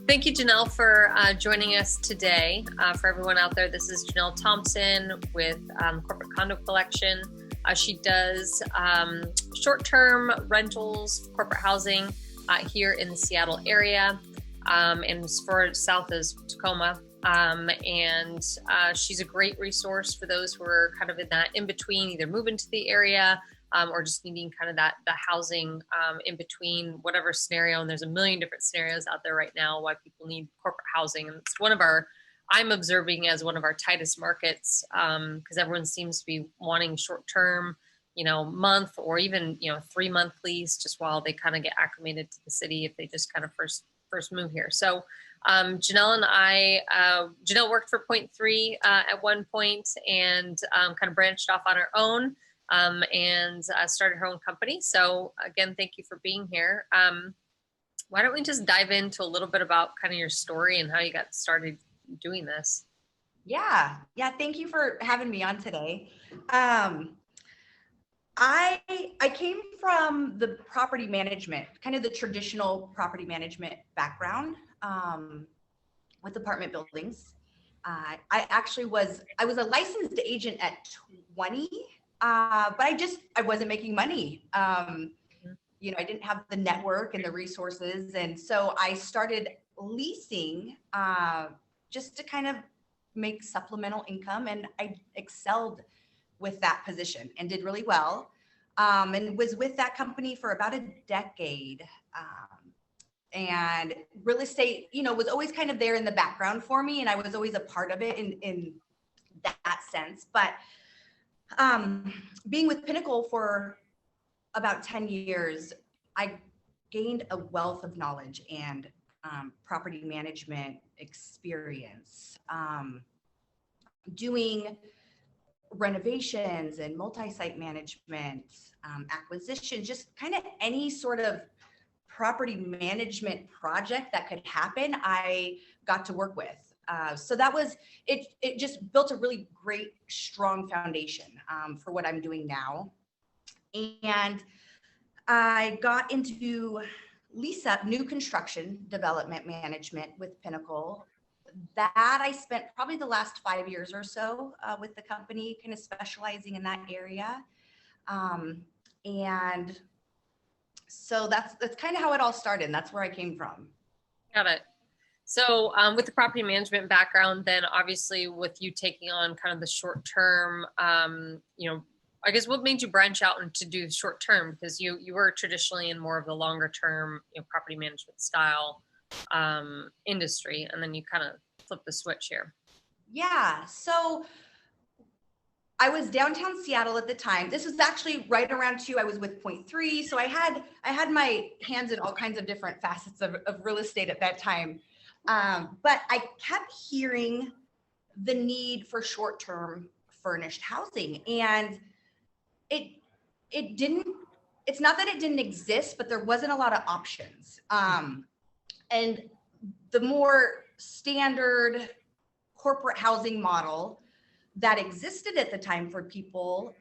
Thank you, Jenell, for joining us today. For everyone out there, this is Jenell Thompson with Corporate Condo Collection. She does short-term rentals, corporate housing here in the Seattle area, and as far south as Tacoma. And she's a great resource for those who are kind of in that in-between, either moving to the area or just needing kind of the housing in between whatever scenario. And there's a million different scenarios out there right now why people need corporate housing. And it's I'm observing as one of our tightest markets because everyone seems to be wanting short-term, month or even, 3-month lease just while they kind of get acclimated to the city if they just kind of first move here. So Jenell and I, Jenell worked for Point 3 at one point and kind of branched off on her own and started her own company. So again, thank you for being here. Why don't we just dive into a little bit about kind of your story and how you got started doing this? Yeah. Thank you for having me on today. I came from the property management, kind of the traditional property management background with apartment buildings. I was a licensed agent at 20, but I wasn't making money. I didn't have the network and the resources. And so I started leasing just to kind of make supplemental income. And I excelled with that position and did really well. And was with that company for about a decade. And real estate, was always kind of there in the background for me. And I was always a part of it in that sense. But being with Pinnacle for about 10 years, I gained a wealth of knowledge and property management experience, doing renovations and multi-site management, acquisition, just kind of any sort of property management project that could happen, I got to work with. So that was, it just built a really great, strong foundation for what I'm doing now. And I got into lease up, new construction development management with Pinnacle. That I spent probably the last 5 years or so with the company, kind of specializing in that area. And so that's kind of how it all started. And that's where I came from. Got it. So with the property management background, then obviously with you taking on kind of the short term, I guess what made you branch out and to do short term? Because you were traditionally in more of the longer term, property management style industry, and then you kind of flipped the switch here. Yeah. So I was downtown Seattle at the time. This was actually right around I was with Point 3. So I had my hands in all kinds of different facets of real estate at that time. But I kept hearing the need for short-term furnished housing, and it's not that it didn't exist, but there wasn't a lot of options. And the more standard corporate housing model that existed at the time for people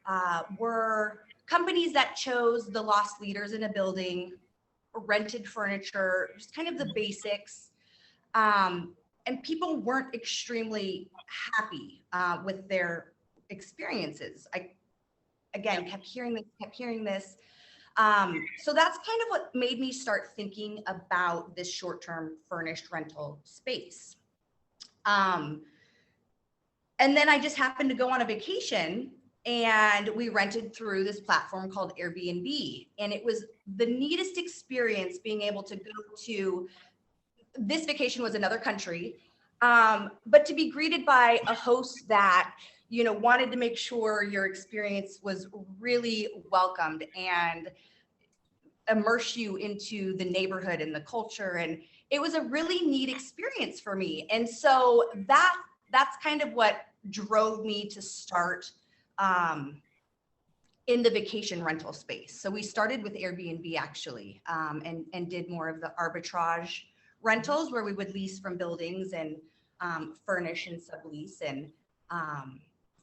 were companies that chose the lost leaders in a building, rented furniture, just kind of the basics. And people weren't extremely happy with their experiences. I, again, kept hearing this. So that's kind of what made me start thinking about this short-term furnished rental space. And then I just happened to go on a vacation and we rented through this platform called Airbnb. And it was the neatest experience being able to go to, this vacation was another country, but to be greeted by a host that, wanted to make sure your experience was really welcomed and immerse you into the neighborhood and the culture. And it was a really neat experience for me. And so that's kind of what drove me to start in the vacation rental space. So we started with Airbnb actually, and did more of the arbitrage rentals where we would lease from buildings and furnish and sublease. And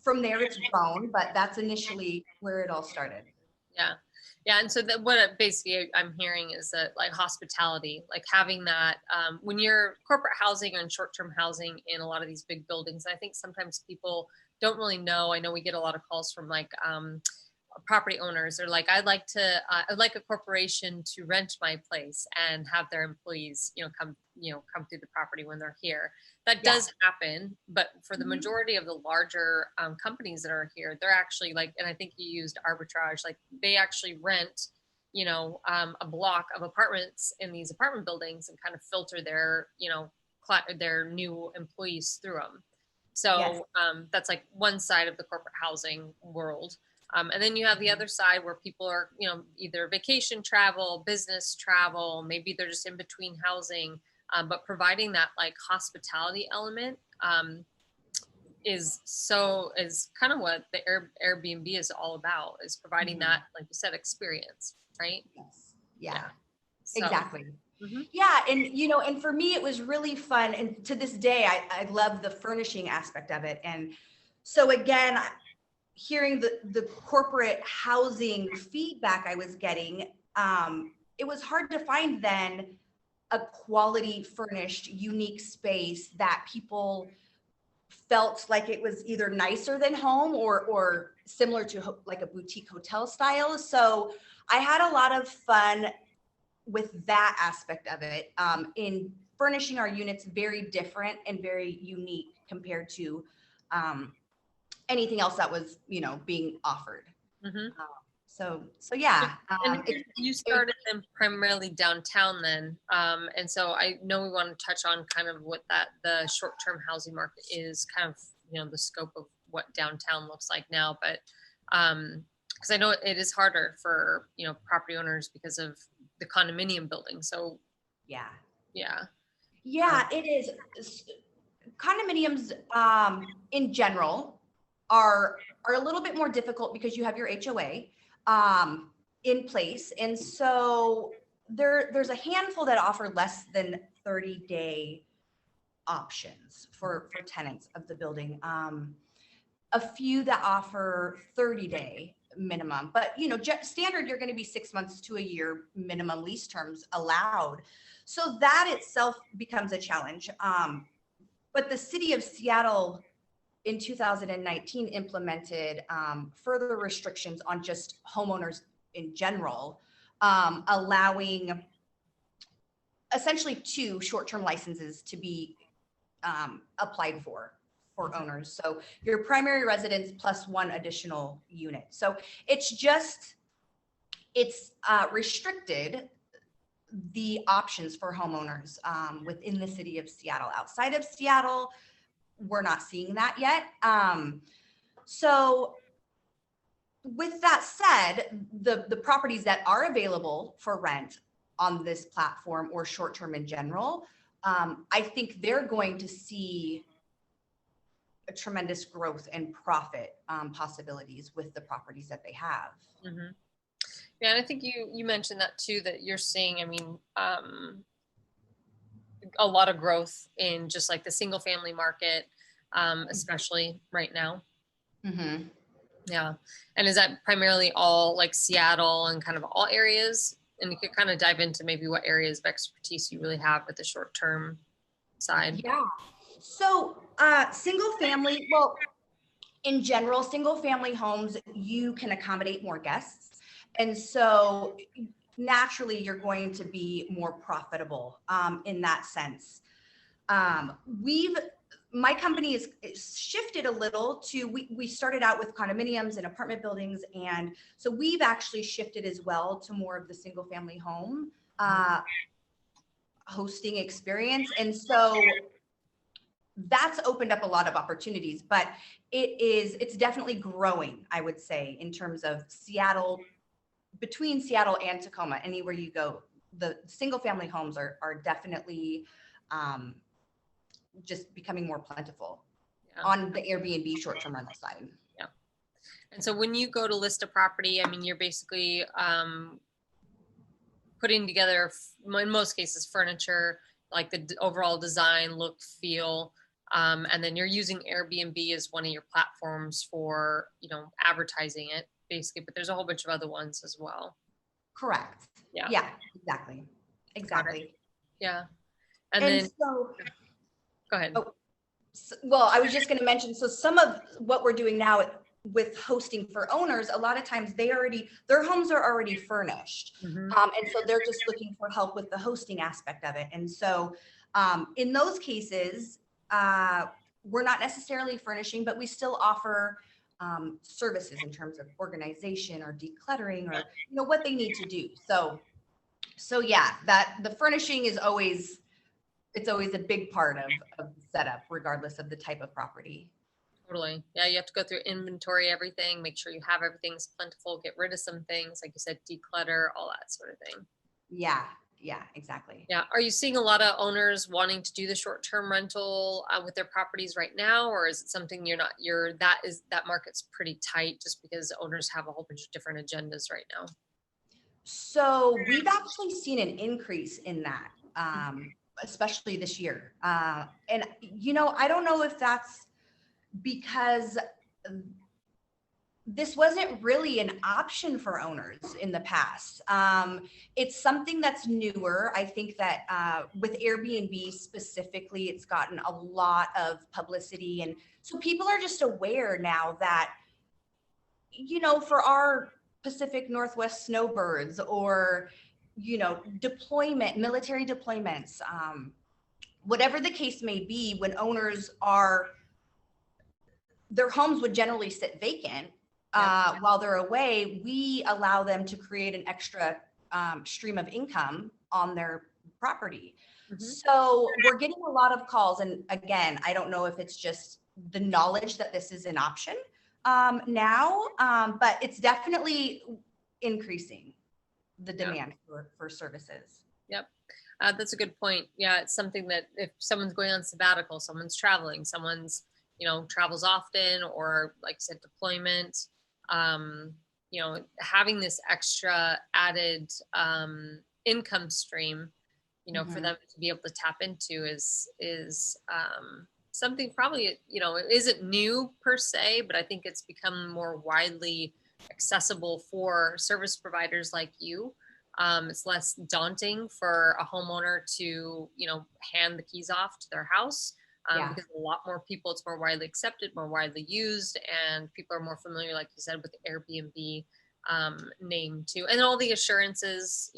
from there it's grown, but that's initially where it all started. Yeah. Yeah. And so basically I'm hearing is that like hospitality, like having that, when you're corporate housing and short-term housing in a lot of these big buildings, I think sometimes people don't really know. I know we get a lot of calls from like, property owners are like, I'd like a corporation to rent my place and have their employees, come through the property when they're here. That does happen, but for the majority of the larger companies that are here, they're actually like, and I think you used arbitrage, like they actually rent, a block of apartments in these apartment buildings and kind of filter their, their new employees through them. So that's like one side of the corporate housing world. And then you have the other side where people are, either vacation travel, business travel, maybe they're just in between housing, but providing that like hospitality element is kind of what the Airbnb is all about, is providing that, like you said, experience, right? Yes. Yeah. So, exactly. Yeah. And, and for me, it was really fun. And to this day, I love the furnishing aspect of it. And so again, hearing the corporate housing feedback I was getting, it was hard to find then a quality furnished, unique space that people felt like it was either nicer than home or similar to like a boutique hotel style. So I had a lot of fun with that aspect of it, in furnishing our units very different and very unique compared to anything else that was, being offered. So yeah. And you started them primarily downtown then. And so I know we want to touch on kind of what the short-term housing market is, kind of, the scope of what downtown looks like now. But because I know it is harder for, property owners because of the condominium building. So yeah, it is. Condominiums in general are a little bit more difficult because you have your HOA in place. And so there's a handful that offer less than 30-day options for tenants of the building. A few that offer 30-day minimum, but standard, you're going to be 6 months to a year minimum lease terms allowed. So that itself becomes a challenge. But the city of Seattle in 2019 implemented further restrictions on just homeowners in general, allowing essentially 2 short-term licenses to be applied for owners. So your primary residence plus 1 additional unit. So it's restricted the options for homeowners within the city of Seattle. Outside of Seattle, we're not seeing that yet. So with that said, the properties that are available for rent on this platform or short-term in general, I think they're going to see a tremendous growth and profit possibilities with the properties that they have. Yeah, and I think you mentioned that too, that you're seeing, a lot of growth in just like the single family market, especially right now. Yeah. And is that primarily all like Seattle and kind of all areas? And you could kind of dive into maybe what areas of expertise you really have with the short-term side. Yeah. So single family, well, in general, single family homes, you can accommodate more guests. And so naturally, you're going to be more profitable in that sense. My company is shifted a little to, we started out with condominiums and apartment buildings. And so we've actually shifted as well to more of the single family home hosting experience. And so that's opened up a lot of opportunities, but it's definitely growing, I would say, in terms of Seattle, between Seattle and Tacoma. Anywhere you go, the single family homes are definitely just becoming more plentiful on the Airbnb short-term rental side. Yeah. And so when you go to list a property, you're basically putting together, in most cases, furniture, like the overall design, look, feel, and then you're using Airbnb as one of your platforms for, advertising it. basically, but there's a whole bunch of other ones as well. Correct. Yeah. Yeah, exactly. Yeah. And then so, go ahead. oh, well, I was just going to mention, so some of what we're doing now with hosting for owners, a lot of times their homes are already furnished. Mm-hmm. And so they're just looking for help with the hosting aspect of it. And so in those cases, we're not necessarily furnishing, but we still offer services in terms of organization or decluttering or, what they need to do. So yeah, that the furnishing is always a big part of the setup, regardless of the type of property. Totally. Yeah, you have to go through inventory everything, make sure you have everything's plentiful, get rid of some things, like you said, declutter, all that sort of thing. Yeah, exactly. Yeah. Are you seeing a lot of owners wanting to do the short-term rental with their properties right now, or is it something that market's pretty tight just because owners have a whole bunch of different agendas right now? So we've actually seen an increase in that, especially this year. And, I don't know if that's because this wasn't really an option for owners in the past. It's something that's newer. I think that with Airbnb specifically, it's gotten a lot of publicity. And so people are just aware now that, for our Pacific Northwest snowbirds or, military deployments, whatever the case may be, when owners their homes would generally sit vacant while they're away, we allow them to create an extra stream of income on their property. Mm-hmm. So we're getting a lot of calls. And again, I don't know if it's just the knowledge that this is an option now, but it's definitely increasing the demand for services. Yep. That's a good point. Yeah, it's something that if someone's going on sabbatical, someone's traveling, someone's, travels often, or like you said, deployment, having this extra added income stream, mm-hmm. for them to be able to tap into is something probably, it isn't new per se, but I think it's become more widely accessible for service providers like you. It's less daunting for a homeowner to, hand the keys off to their house because a lot more people, it's more widely accepted, more widely used, and people are more familiar, like you said, with the Airbnb name too. And all the assurances,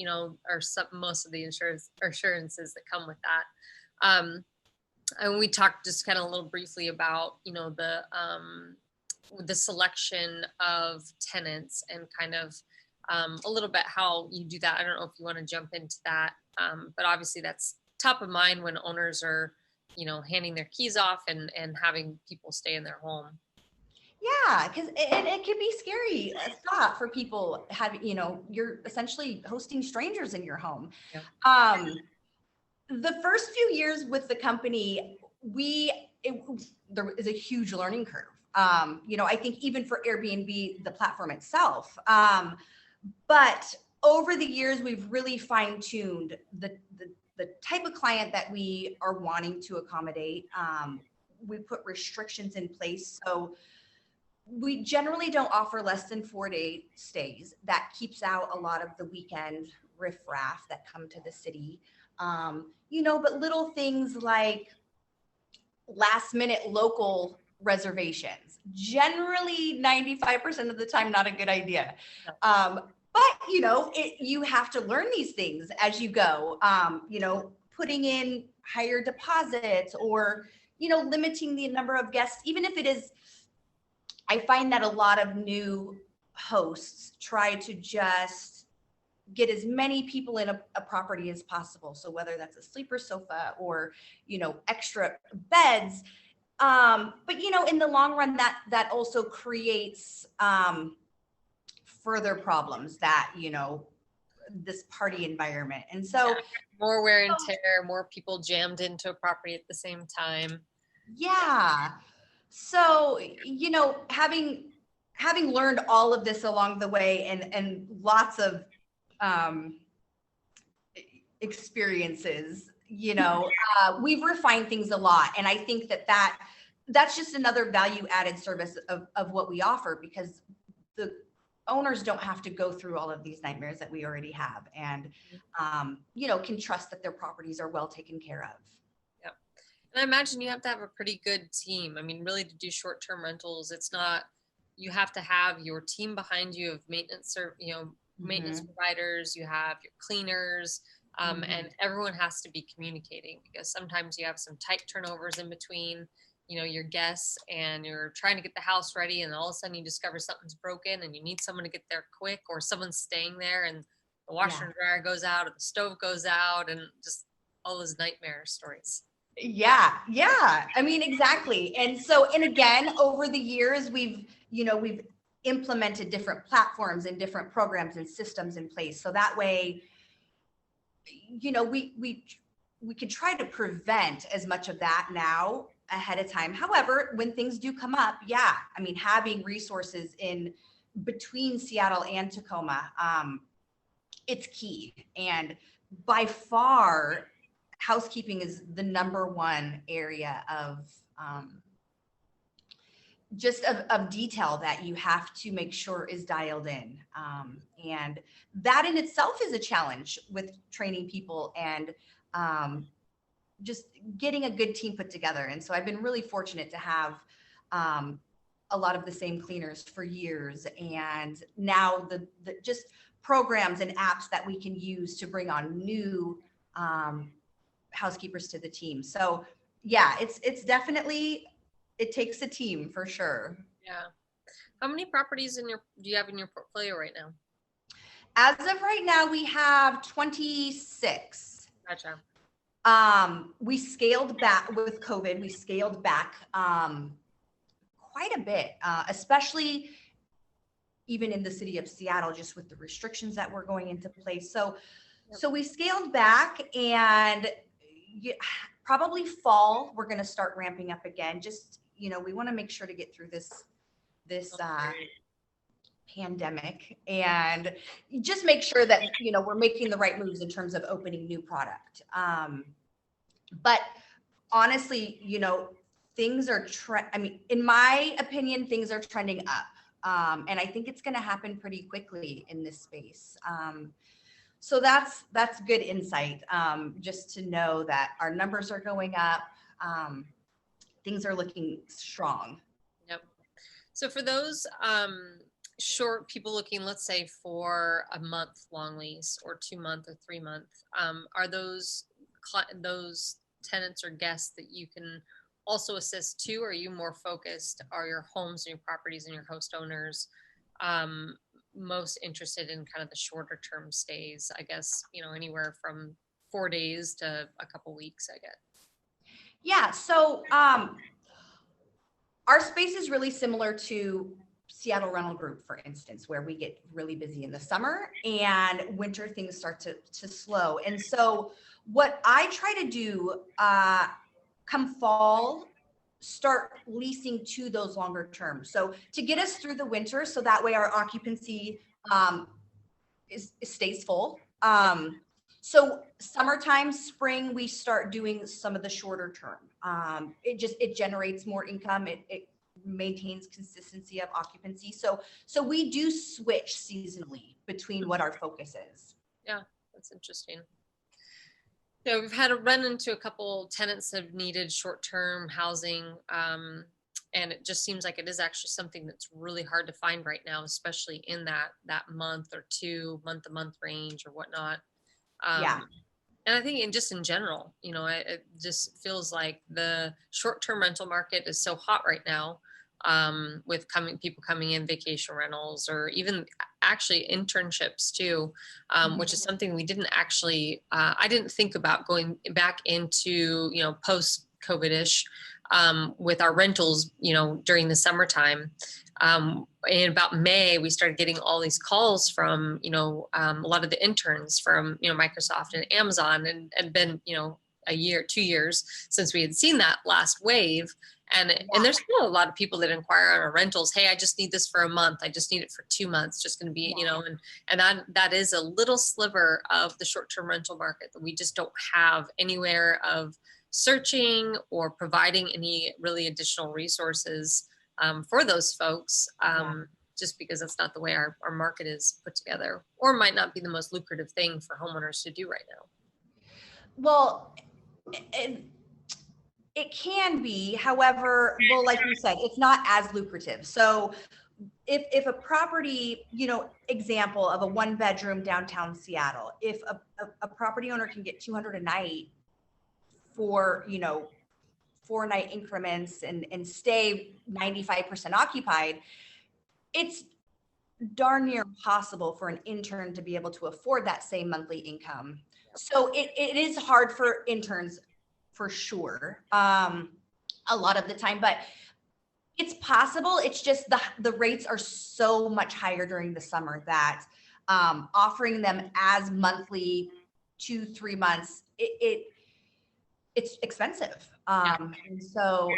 are most of the assurances that come with that. And we talked just kind of a little briefly about, the selection of tenants and kind of a little bit how you do that. I don't know if you want to jump into that, but obviously that's top of mind when owners are, handing their keys off and having people stay in their home. Yeah, because it can be scary thought for people having, you're essentially hosting strangers in your home. Yeah. The first few years with the company, there is a huge learning curve. I think even for Airbnb, the platform itself. But over the years, we've really fine-tuned the type of client that we are wanting to accommodate. We put restrictions in place. So we generally don't offer less than 4-day stays. That keeps out a lot of the weekend riffraff that come to the city. But little things like last minute local reservations, generally 95% of the time, not a good idea. But, you have to learn these things as you go, putting in higher deposits or, limiting the number of guests, even if it is, I find that a lot of new hosts try to just get as many people in a property as possible. So whether that's a sleeper sofa or, extra beds, but, in the long run, that also creates further problems that, this party environment. And so more wear and tear, more people jammed into a property at the same time. Yeah. So, having learned all of this along the way and lots of experiences, we've refined things a lot. And I think that's just another value added service of what we offer, because owners don't have to go through all of these nightmares that we already have, and can trust that their properties are well taken care of. Yep. And I imagine you have to have a pretty good team. I mean, really, to do short-term rentals, it's not, you have to have your team behind you of maintenance or, maintenance providers, you have your cleaners, and everyone has to be communicating, because sometimes you have some tight turnovers in between, your guests, and you're trying to get the house ready, and all of a sudden you discover something's broken and you need someone to get there quick, or someone's staying there and the washer and dryer goes out, or the stove goes out, and just all those nightmare stories. Yeah. I mean, exactly. And again, over the years, we've implemented different platforms and different programs and systems in place. So that way, we can try to prevent as much of that now ahead of time. However, when things do come up, I mean, having resources in between Seattle and Tacoma, it's key. And by far, housekeeping is the number one area of of detail that you have to make sure is dialed in. And that in itself is a challenge with training people and just getting a good team put together. And so I've been really fortunate to have a lot of the same cleaners for years. And now the just programs and apps that we can use to bring on new housekeepers to the team. So it's definitely, it takes a team for sure. Yeah. How many properties do you have in your portfolio right now? As of right now, we have 26. Gotcha. We scaled back with COVID. We scaled back quite a bit, especially even in the city of Seattle, just with the restrictions that were going into place. So we scaled back, and probably fall, we're going to start ramping up again. Just, we want to make sure to get through this pandemic, and just make sure that, we're making the right moves in terms of opening new product. But honestly, things are, in my opinion, things are trending up. And I think it's going to happen pretty quickly in this space. So that's good insight, just to know that our numbers are going up. Things are looking strong. Yep. So for those short people looking, let's say for a month long lease, or 2 month or 3 month, are those tenants or guests that you can also assist too? Or are you more focused, are your homes and your properties and your host owners most interested in kind of the shorter term stays, I guess, anywhere from 4 days to a couple weeks, I guess? Yeah. So our space is really similar to Seattle Rental Group, for instance, where we get really busy in the summer, and winter things start to slow. And so what I try to do come fall, start leasing to those longer terms. So to get us through the winter, so that way our occupancy stays full. So summertime, spring, we start doing some of the shorter term. It generates more income. It maintains consistency of occupancy. So we do switch seasonally between what our focus is. Yeah, that's interesting. So we've had a run into a couple tenants that have needed short-term housing, and it just seems like it is actually something that's really hard to find right now, especially in that month or 2 month range or whatnot. And I think in general, it just feels like the short-term rental market is so hot right now, with people coming in, vacation rentals, or even actually internships too, which is something we didn't actually, I didn't think about going back into, post COVID-ish, with our rentals, during the summertime. In about May, we started getting all these calls from, a lot of the interns from, Microsoft and Amazon, and been, a year, 2 years since we had seen that last wave. And there's still a lot of people that inquire on our rentals. Hey, I just need this for a month. I just need it for 2 months. Just going to be, and that is a little sliver of the short-term rental market that we just don't have anywhere of searching or providing any really additional resources for those folks, just because that's not the way our market is put together, or might not be the most lucrative thing for homeowners to do right now. Well, it can be, however, well, like you said, it's not as lucrative. So if a property, example of a 1-bedroom downtown Seattle, if a property owner can get 200 a night for, 4-night increments and stay 95% occupied, it's darn near impossible for an intern to be able to afford that same monthly income. So it is hard for interns for sure, a lot of the time, but it's possible. It's just the rates are so much higher during the summer that offering them as monthly 2-3 months, it's expensive. And so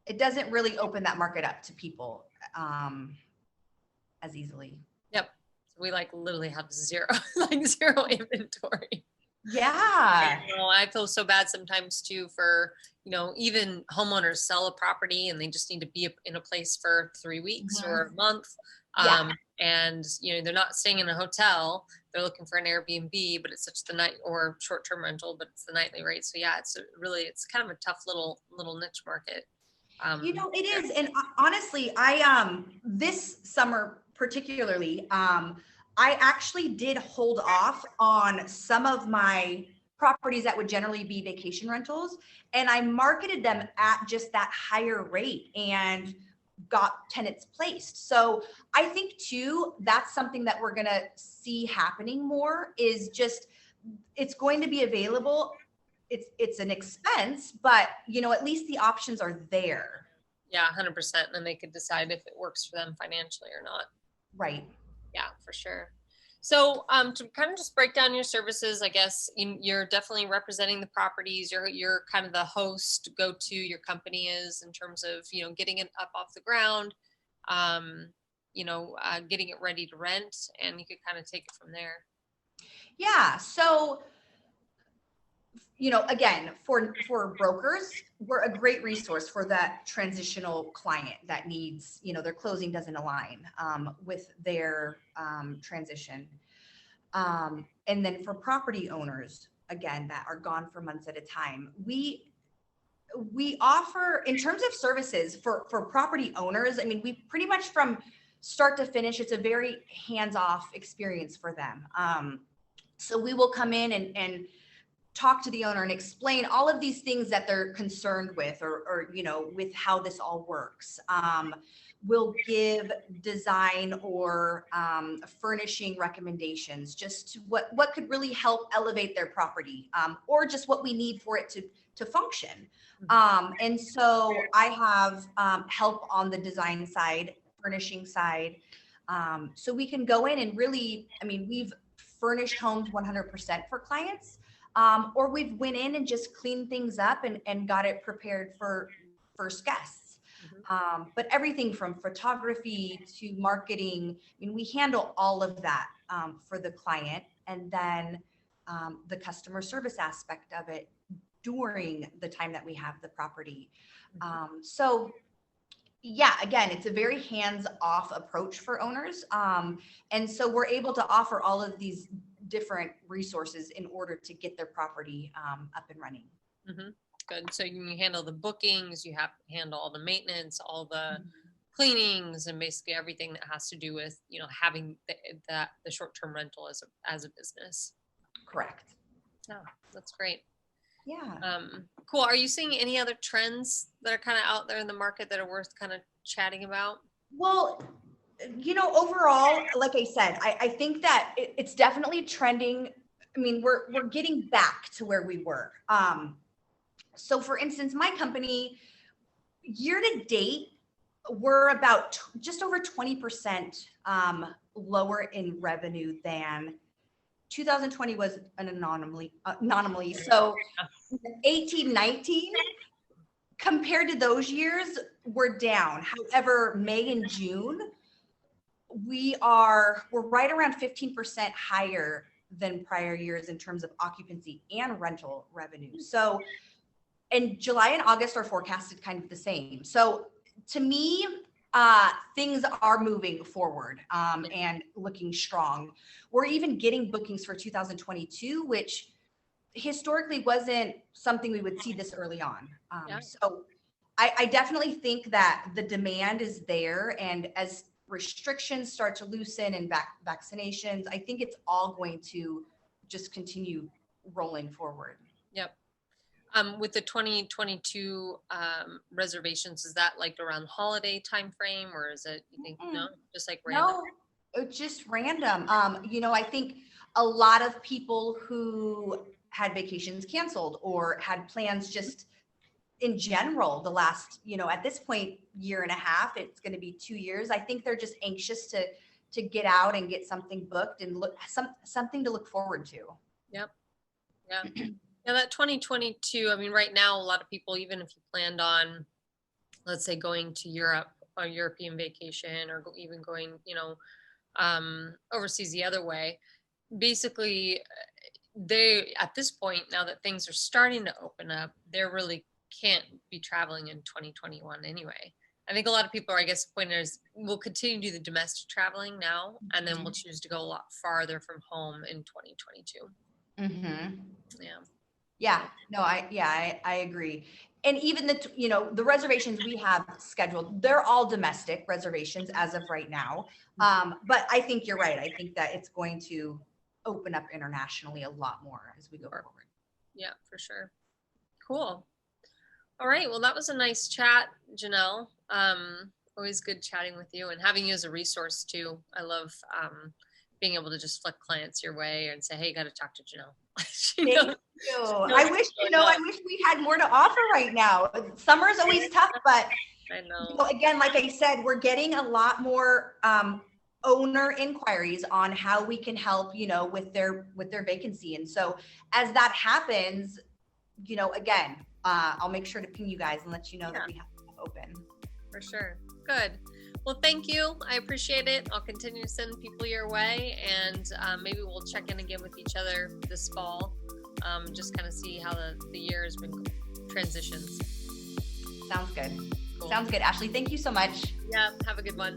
it doesn't really open that market up to people as easily. Yep. So we literally have zero inventory. Yeah. I feel so bad sometimes too for, even homeowners sell a property and they just need to be in a place for 3 weeks or a month. And, they're not staying in a hotel. They're looking for an Airbnb, but it's such the night or short-term rental, but it's the nightly rate. So yeah, it's kind of a tough little niche market. It is. And honestly, this summer particularly, I actually did hold off on some of my properties that would generally be vacation rentals, and I marketed them at just that higher rate and got tenants placed. So I think too, that's something that we're going to see happening more, is just, it's going to be available. It's an expense, but at least the options are there. Yeah, 100%. And they could decide if it works for them financially or not. Right. Yeah, for sure. So to kind of just break down your services, I guess you're definitely representing the properties. You're kind of the host, go-to your company is in terms of, getting it up off the ground, getting it ready to rent, and you could kind of take it from there. Yeah. So, again, for brokers, we're a great resource for that transitional client that needs, their closing doesn't align with their transition. And then for property owners, again, that are gone for months at a time, we offer, in terms of services for property owners, we pretty much from start to finish, it's a very hands-off experience for them. So we will come in and talk to the owner and explain all of these things that they're concerned with, or with how this all works. We'll give design or furnishing recommendations, just what could really help elevate their property, or just what we need for it to function. And so I have help on the design side, furnishing side. So we can go in and really, we've furnished homes 100% for clients. Or we've went in and just cleaned things up and got it prepared for first guests. But everything from photography to marketing, we handle all of that for the client. And then the customer service aspect of it during the time that we have the property. So yeah, again, it's a very hands-off approach for owners. And so we're able to offer all of these different resources in order to get their property up and running. Good. So you handle the bookings, you have to handle all the maintenance, all the cleanings, and basically everything that has to do with, having the short-term rental as a business. Correct. Oh, that's great. Yeah. Cool. Are you seeing any other trends that are kind of out there in the market that are worth kind of chatting about? Well, overall, like I said, I think that it's definitely trending. We're getting back to where we were. So for instance, my company, year to date, we're about just over 20% lower in revenue than 2020 was an anomaly. So 18, 19, compared to those years, we're down. However, May and June, we're right around 15% higher than prior years in terms of occupancy and rental revenue. So, and July and August are forecasted kind of the same. So to me, things are moving forward and looking strong. We're even getting bookings for 2022, which historically wasn't something we would see this early on. So I definitely think that the demand is there, and as restrictions start to loosen and vaccinations, I think it's all going to just continue rolling forward. Yep. With the 2022 reservations, is that like around holiday time frame, or is it, you think, no, just like random? No, it's just random. I think a lot of people who had vacations canceled or had plans just in general the last, at this point, year and a half, it's going to be 2 years. I think they're just anxious to get out and get something booked and something to look forward to. Yep. Yeah. Yeah, that 2022, I mean, right now, a lot of people, even if you planned on, let's say, going to Europe, a European vacation, or even going, overseas the other way, basically, they, at this point, now that things are starting to open up, they really can't be traveling in 2021 anyway. I think a lot of people are, I guess, the point is, we'll continue to do the domestic traveling now, and then we'll choose to go a lot farther from home in 2022. Yeah, no, I agree. And even the reservations we have scheduled, they're all domestic reservations as of right now. But I think you're right. I think that it's going to open up internationally a lot more as we go forward. Yeah, for sure. Cool. All right. Well, that was a nice chat, Jenell. Always good chatting with you and having you as a resource too. I love being able to just flick clients your way and say, hey, you got to talk to Jenell. Thank you. I wish we had more to offer right now. Summer's always tough, but I know. Again, like I said, we're getting a lot more owner inquiries on how we can help, with their vacancy. And so as that happens, again, I'll make sure to ping you guys and let you know that we have stuff open. For sure. Good. Well, thank you. I appreciate it. I'll continue to send people your way, and maybe we'll check in again with each other this fall. Just kind of see how the year has been transitions. Sounds good. Cool. Sounds good, Ashley. Thank you so much. Yeah. Have a good one.